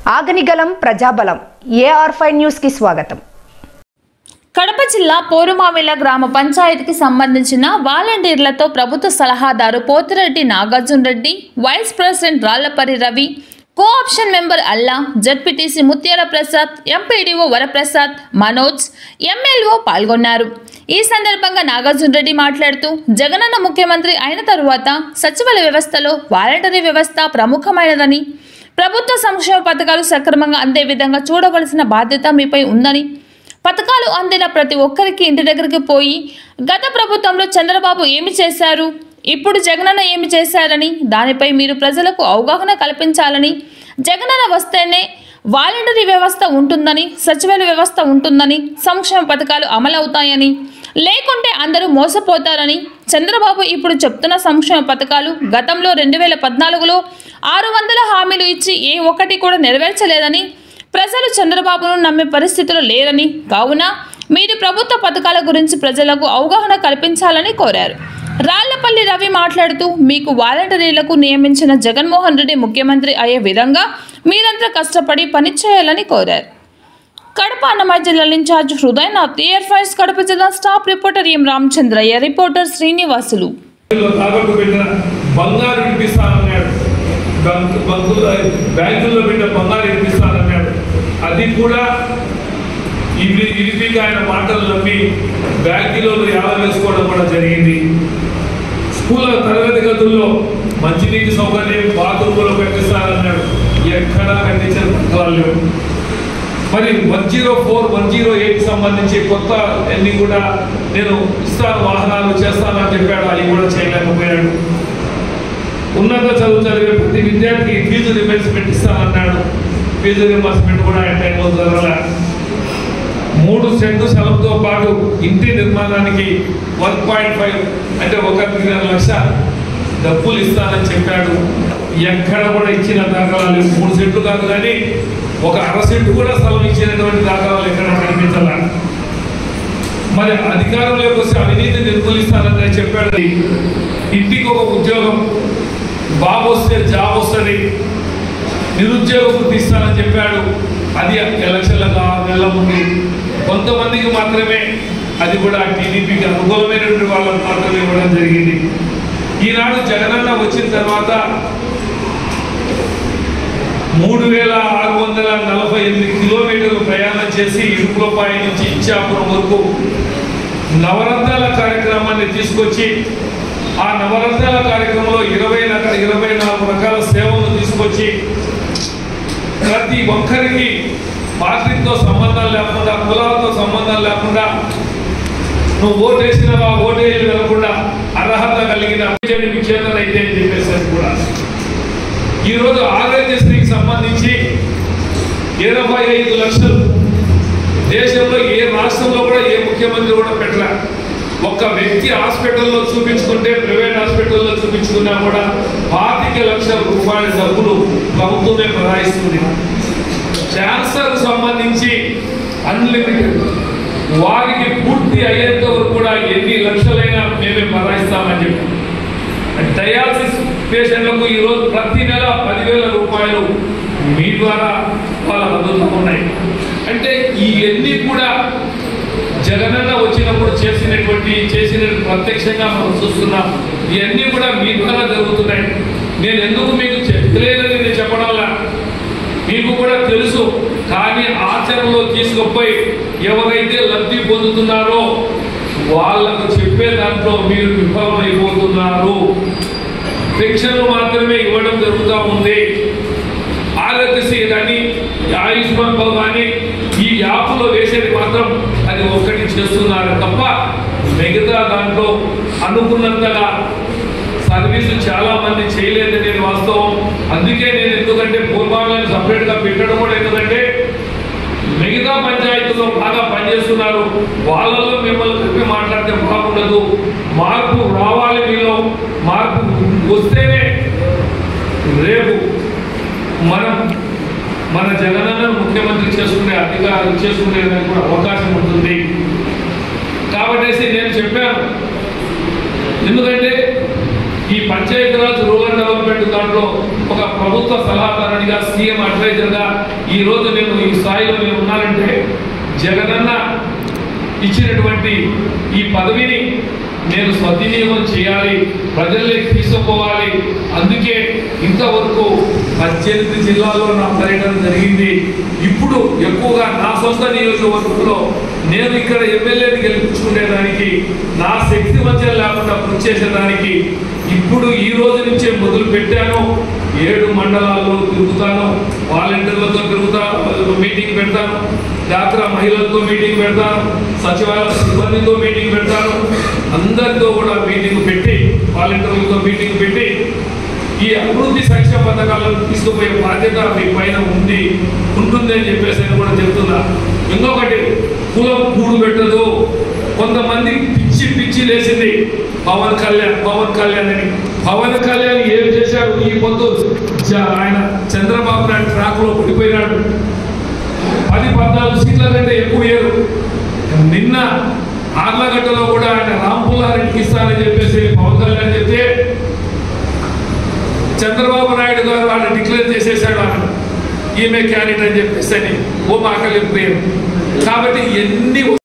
ఆగనిగలం ప్రజాబలం AR5 news కి స్వాగతం. కడప జిల్లా పోరుమామిల గ్రామ పంచాయతీకి సంబంధించిన వాలంటీర్లతో ప్రభుత్వ సలహాదారు Pothireddy Nagarjuna Reddy, vice president Rallapari Ravi, co-option member Alla, ZPTC Mutyala Prasad, MPDO Varaprasad, Manoj, MLO పాల్గొన్నారు. ఈ సందర్భంగా నాగార్జున రెడ్డి మాట్లాడుతూ జగనన్న ముఖ్యమంత్రి అయిన తరువాత సచివాలయ వ్యవస్థలో వాలంటరీ వ్యవస్థ ప్రముఖమైనదని, ప్రభుత్వ సంక్షేమ పథకాలు సక్రమంగా అందే విధంగా చూడవలసిన బాధ్యత మీపై ఉందని, పథకాలు అందిన ప్రతి ఒక్కరికి ఇంటి దగ్గరికి పోయి గత ప్రభుత్వంలో చంద్రబాబు ఏమి చేశారు, ఇప్పుడు జగనన్న ఏమి చేశారని దానిపై మీరు ప్రజలకు అవగాహన కల్పించాలని, జగనన్న వస్తేనే వాలంటరీ వ్యవస్థ ఉంటుందని, సచివాలయ వ్యవస్థ ఉంటుందని, సంక్షేమ పథకాలు అమలవుతాయని, లేకుంటే అందరూ మోసపోతారని, చంద్రబాబు ఇప్పుడు చెప్తున్న సంక్షేమ పథకాలు గతంలో 2014లో 600 హామీలు ఇచ్చి ఏ ఒక్కటి కూడా నెరవేర్చలేదని, ప్రజలు చంద్రబాబును నమ్మే పరిస్థితులు లేరని, కావున మీరు ప్రభుత్వ పథకాల గురించి ప్రజలకు అవగాహన కల్పించాలని కోరారు. రాళ్లపల్లి రవి మాట్లాడుతూ మీకు వాలంటీర్లకు నియమించిన జగన్మోహన్ రెడ్డి ముఖ్యమంత్రి అయ్యే విధంగా మీరంతా కష్టపడి పనిచేయాలని కోరారు. కడప అన్నమయ్య జిల్లా ఇన్ఛార్జ్ హృదయనాథ్, AR5 కడప జిల్లా స్టాఫ్ రిపోర్టర్ ఎం రామచంద్రయ్య, రిపోర్టర్ శ్రీనివాసులు. బ్యాంకుల్లో పెట్టిన బంగారు ఇప్పిస్తానన్నాడు. అది కూడా ఇరిపిగా ఆయన మాటలు నమ్మి బ్యాంకులో వేసుకోవడం కూడా జరిగింది. స్కూల్ తరగతి గదుల్లో మంచినీటి సౌకర్యం బాత్రూంలో కట్టిస్తానన్నాడు. ఎక్కడా కట్టించిన పథకాలు లేవు. మరి 104, 108 సంబంధించి కొత్త అన్ని కూడా నేను ఇస్తాను, వాహనాలు చేస్తానని చెప్పాడు. అవి కూడా చేయలేకపోయాడు. ఉన్నత చదువు చదివే ప్రతి విద్యార్థికి ఫీజు రియంబర్స్మెంట్ ఇస్తానన్నాడు. ఫీజు రియంబర్స్మెంట్ కూడా ఆయన టైంలో జరగలే. 3 సెంటు స్థలంతో పాటు ఇంటి నిర్మాణానికి 1.5 అంటే 1.5 లక్ష డబ్బులు ఇస్తానని చెప్పాడు. ఎక్కడ కూడా ఇచ్చిన దాఖలాలు 3 సెంట్లు కాదు, కానీ ఒక 1/2 సెంటు కూడా స్థలం ఇచ్చినటువంటి దాఖలాలు ఎక్కడ కనిపించాల. మరి అధికారంలోకి వస్తే అవినీతి నిర్మూలిస్తానని చెప్పాడు. ఇంటికి ఒక ఉద్యోగం, బాబు వస్తే జాబ్ వస్తుంది, నిరుద్యోగ వృత్తి ఇస్తానని చెప్పాడు. అది ఎలక్షన్లకు 6 నెలల ముందు కొంతమందికి మాత్రమే, అది కూడా టీడీపీకి అనుకూలమైనటువంటి వాళ్ళకు మాత్రమే ఇవ్వడం జరిగింది. ఈనాడు జగనన్న వచ్చిన తర్వాత 3648 కిలోమీటర్లు ప్రయాణం చేసి ఇరుకులపాయ నుంచి ఇచ్చాపురం వరకు నవరత్నాల కార్యక్రమాన్ని తీసుకొచ్చి, ఆ నవరత్నాల కార్యక్రమంలో 24 రకాల సేవలను తీసుకొచ్చి ప్రతి ఒక్కరికి పార్టీతో సంబంధం లేకుండా, కులాలతో సంబంధం లేకుండా, నువ్వు ఓటేసినవా ఓటేసి వెళ్ళకుండా అర్హత కలిగిన విచేతనైతే అని చెప్పేసి కూడా ఈరోజు ఆరోగ్యశ్రీకి సంబంధించి 25 లక్షలు దేశంలో ఏ రాష్ట్రంలో కూడా ఏ ముఖ్యమంత్రి కూడా పెట్టలే. ఒక్క వ్యక్తి హాస్పిటల్లో చూపించుకుంటే, ప్రైవేట్ హాస్పిటల్లో చూపించుకున్నా కూడా 25 లక్షల రూపాయల డబ్బులు ప్రభుత్వమే ప్రదాయిస్తుంది. క్యాన్సర్ సంబంధించి అన్లిమిటెడ్, వారికి పూర్తి అయ్యేంత వరకు కూడా ఎన్ని లక్షలైనా మేమే ప్రదాయిస్తామని చెప్పి, డయాలసిస్ పేషెంట్లకు ఈరోజు ప్రతి నెల 10,000 రూపాయలు మీ ద్వారా వాళ్ళకు అందుతున్నాయి. అంటే ఇవన్నీ కూడా జగనన్న వచ్చినప్పుడు చేసిన ప్రత్యక్షంగా మనం చూస్తున్నాం. ఇవన్నీ కూడా మీ ద్వారా జరుగుతున్నాయి. నేను ఎందుకు మీకు తెలియదని నేను చెప్పడంలా, మీకు కూడా తెలుసు. కానీ ఆచరణలో తీసుకుపోయి ఎవరైతే లబ్ధి పొందుతున్నారో వాళ్ళకు చెప్పే దాంట్లో మీరు విఫలమైపోతున్నారు. శిక్షణలు మాత్రమే ఇవ్వడం జరుగుతూ ఉంది. ఆరోగ్యశ్రీ కానీ, ఆయుష్మాన్ భవ్ కానీ ఈ యాప్లో వేసేది మాత్రం అది ఒక్కటి చేస్తున్నారు తప్ప మిగతా దాంట్లో అనుకున్నంతగా సర్వీసు చాలా మంది చేయలేదనేది వాస్తవం. అందుకే నేను ఎందుకంటే పూర్వాలను సపరేట్గా పెట్టడం కూడా, ఎందుకంటే మిగతా పంచాయతీలో బాగా పనిచేస్తున్నారు, వాళ్ళలో మిమ్మల్ని చెప్పి మాట్లాడితే బాగుండదు. మార్పు రావాలి, మీలో మార్పు వస్తేనే రేపు మన జగనన్నను ముఖ్యమంత్రి చేసుకునే అధికారం చేసుకునేదానికి కూడా అవకాశం ఉంటుంది. కాబట్టి నేను చెప్పాను, ఎందుకంటే ఈ పంచాయతీరాజ్ రూరల్ డెవలప్మెంట్ దాంట్లో ఒక ప్రభుత్వ సలహాదారునిగా సీఎం అడ్వైజర్గా ఈ రోజు నేను ఈ స్థాయిలో నేను ఉన్నానంటే జగనన్న ఇచ్చినటువంటి ఈ పదవిని నేను సద్వినియోగం చేయాలి, ప్రజల్లోకి తీసుకుపోవాలి. అందుకే ఇంతవరకు 18 జిల్లాల్లో నా పర్యటన జరిగింది. ఇప్పుడు ఎక్కువగా నా సొంత నియోజకవర్గంలో నేను ఇక్కడ ఎమ్మెల్యేని గెలిపించుకునేదానికి నా శక్తి మధ్య లేకుండా కృషి చేసేదానికి ఇప్పుడు ఈ రోజు నుంచే మొదలు పెట్టాను. 7 మండలాల్లో తిరుగుతాను, వాలంటీర్లతో తిరుగుతాను, మీటింగ్ పెడతాను, డాక్రా మహిళలతో మీటింగ్ పెడతాను, సచివాలయ సిబ్బందితో మీటింగ్ పెడతాను, అందరితో కూడా మీటింగ్ పెట్టి వాలంటీర్లతో మీటింగ్ పెట్టి ఈ అభివృద్ధి సంక్షేమ పథకాలను తీసుకుపోయే బాధ్యత మీ పైన ఉంటుంది అని చెప్పేసి నేను కూడా చెప్తున్నా. ఇంకొకటి, కులం కూడు పెట్టదు. కొంతమంది పిచ్చి లేచింది పవన్ కళ్యాణ్ అని. పవన్ కళ్యాణ్ ఏం చేశాడు? ఈ పొద్దు ఆయన చంద్రబాబు నాయుడు ట్రాక్ లో పడిపోయినాడు. 10-14 సీట్ల కంటే ఎక్కువ ఏరు. నిన్న ఆర్లగడ్డలో కూడా ఆయన రాంపుల్లారెడ్డికి ఇస్తానని చెప్పేసి పవన్ కళ్యాణ్ చెప్తే చంద్రబాబు నాయుడు గారు ఆయన డిక్లేర్ చేసేసాడు ఆయన ఈమె క్యాండిడేట్ అని చెప్పేసి అని. ఓ మాకలి ప్రియం. కాబట్టి ఎన్ని